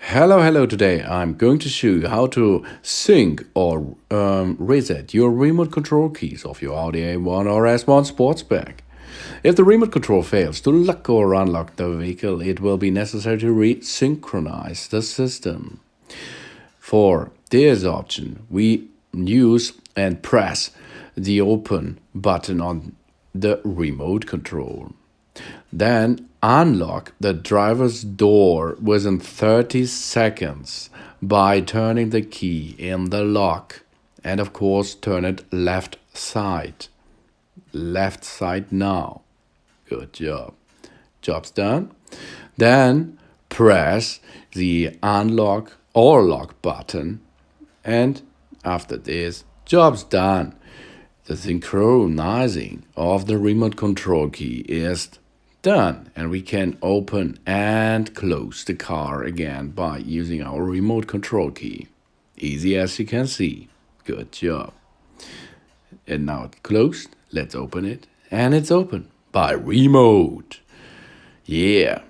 Hello. Today I'm going to show you how to sync or reset your remote control keys of your Audi A1 or S1 Sportback. If the remote control fails to lock or unlock the vehicle, it will be necessary to resynchronize the system. For this option, we use and press the open button on the remote control. Then unlock the driver's door within 30 seconds by turning the key in the lock. And of course, turn it left side. Left side now. Good job. Job's done. Then press the unlock or lock button. And after this, job's done. The synchronizing of the remote control key is done, and we can open and close the car again by using our remote control key. Easy as you can see. Good job. And now it's closed. Let's open it. And it's open by remote. Yeah.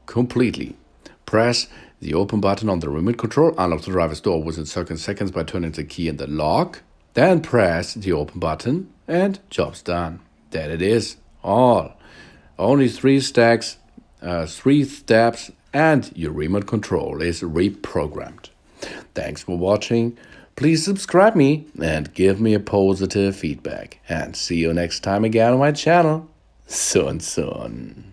Completely. Press the open button on the remote control. Unlock the driver's door within 30 seconds by turning the key in the lock. Then press the open button and job's done. That it is. All. Only 3 steps, and your remote control is reprogrammed. Thanks for watching. Please subscribe me and give me a positive feedback. And see you next time again on my channel. Soon.